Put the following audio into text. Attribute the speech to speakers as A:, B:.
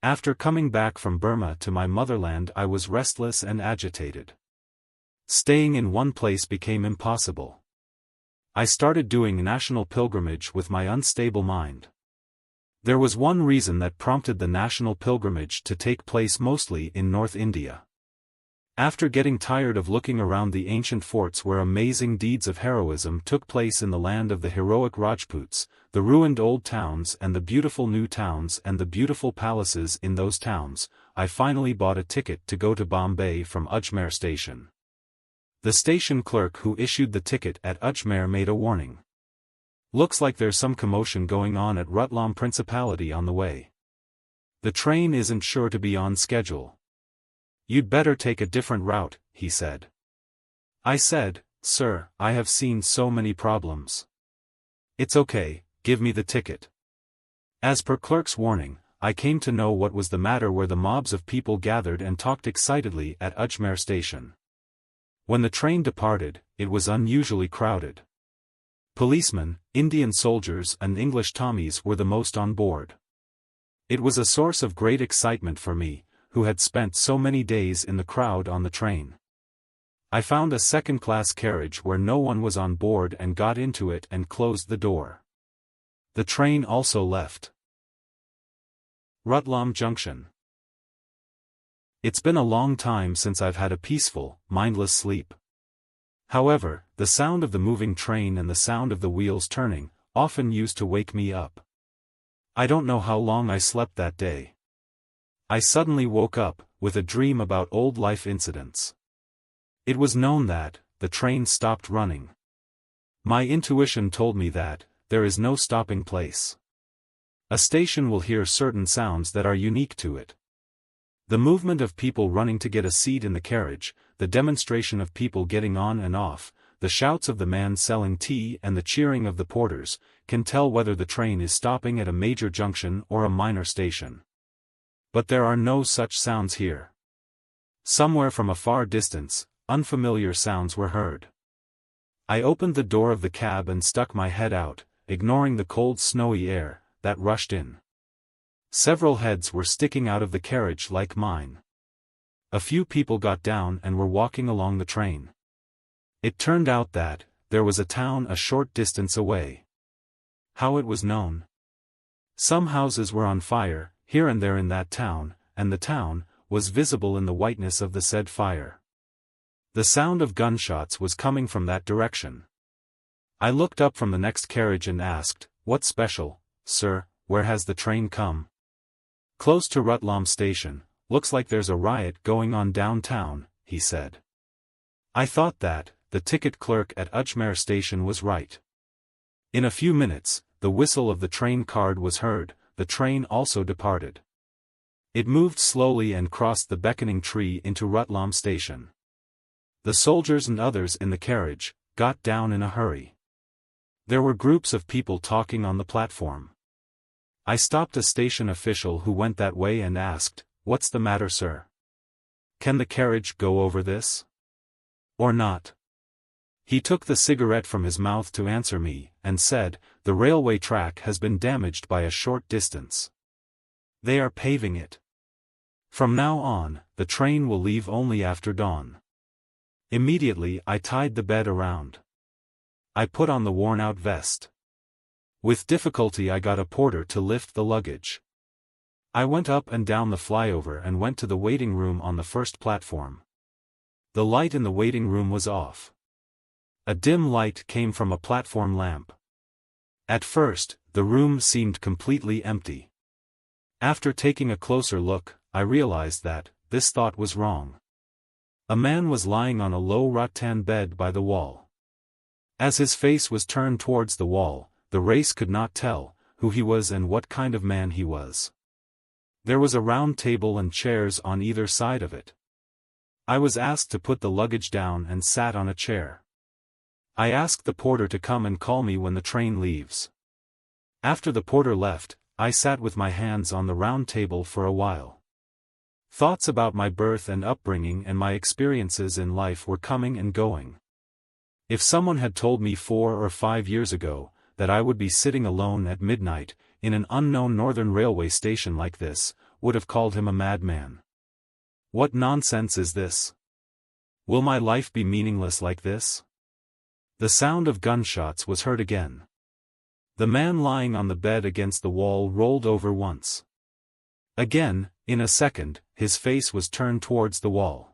A: After coming back from Burma to my motherland, I was restless and agitated. Staying in one place became impossible. I started doing national pilgrimage with my unstable mind. There was one reason that prompted the national pilgrimage to take place mostly in North India. After getting tired of looking around the ancient forts where amazing deeds of heroism took place in the land of the heroic Rajputs, the ruined old towns and the beautiful new towns and the beautiful palaces in those towns, I finally bought a ticket to go to Bombay from Ajmer station. The station clerk who issued the ticket at Ajmer made a warning. Looks like there's some commotion going on at Rutlam Principality on the way. The train isn't sure to be on schedule. You'd better take a different route, he said. I said, Sir, I have seen so many problems. It's okay, give me the ticket. As per clerk's warning, I came to know what was the matter where the mobs of people gathered and talked excitedly at Ajmer station. When the train departed, it was unusually crowded. Policemen, Indian soldiers and English Tommies were the most on board. It was a source of great excitement for me, who had spent so many days in the crowd on the train. I found a second-class carriage where no one was on board and got into it and closed the door. The train also left. Rutlam Junction. It's been a long time since I've had a peaceful, mindless sleep. However, the sound of the moving train and the sound of the wheels turning often used to wake me up. I don't know how long I slept that day. I suddenly woke up, with a dream about old life incidents. It was known that, the train stopped running. My intuition told me that, there is no stopping place. A station will hear certain sounds that are unique to it. The movement of people running to get a seat in the carriage, the demonstration of people getting on and off, the shouts of the man selling tea and the cheering of the porters, can tell whether the train is stopping at a major junction or a minor station. But there are no such sounds here. Somewhere from a far distance, unfamiliar sounds were heard. I opened the door of the cab and stuck my head out, ignoring the cold snowy air that rushed in. Several heads were sticking out of the carriage like mine. A few people got down and were walking along the train. It turned out that, there was a town a short distance away. How it was known? Some houses were on fire, here and there in that town, and the town was visible in the whiteness of the said fire. The sound of gunshots was coming from that direction. I looked up from the next carriage and asked, "What special, sir, where has the train come?" "Close to Rutlam station, looks like there's a riot going on downtown," he said. I thought that, the ticket clerk at Ajmer station was right. In a few minutes, the whistle of the train card was heard. The train also departed. It moved slowly and crossed the beckoning tree into Rutlam station. The soldiers and others in the carriage got down in a hurry. There were groups of people talking on the platform. I stopped a station official who went that way and asked, "What's the matter, sir? Can the carriage go over this? Or not?" He took the cigarette from his mouth to answer me, and said, "The railway track has been damaged by a short distance. They are paving it. From now on, the train will leave only after dawn." Immediately I tied the bed around. I put on the worn-out vest. With difficulty I got a porter to lift the luggage. I went up and down the flyover and went to the waiting room on the first platform. The light in the waiting room was off. A dim light came from a platform lamp. At first, the room seemed completely empty. After taking a closer look, I realized that, this thought was wrong. A man was lying on a low rattan bed by the wall. As his face was turned towards the wall, the race could not tell who he was and what kind of man he was. There was a round table and chairs on either side of it. I was asked to put the luggage down and sat on a chair. I asked the porter to come and call me when the train leaves. After the porter left, I sat with my hands on the round table for a while. Thoughts about my birth and upbringing and my experiences in life were coming and going. If someone had told me 4 or 5 years ago, that I would be sitting alone at midnight, in an unknown northern railway station like this, would have called him a madman. What nonsense is this? Will my life be meaningless like this? The sound of gunshots was heard again. The man lying on the bed against the wall rolled over once. Again, in a second, his face was turned towards the wall.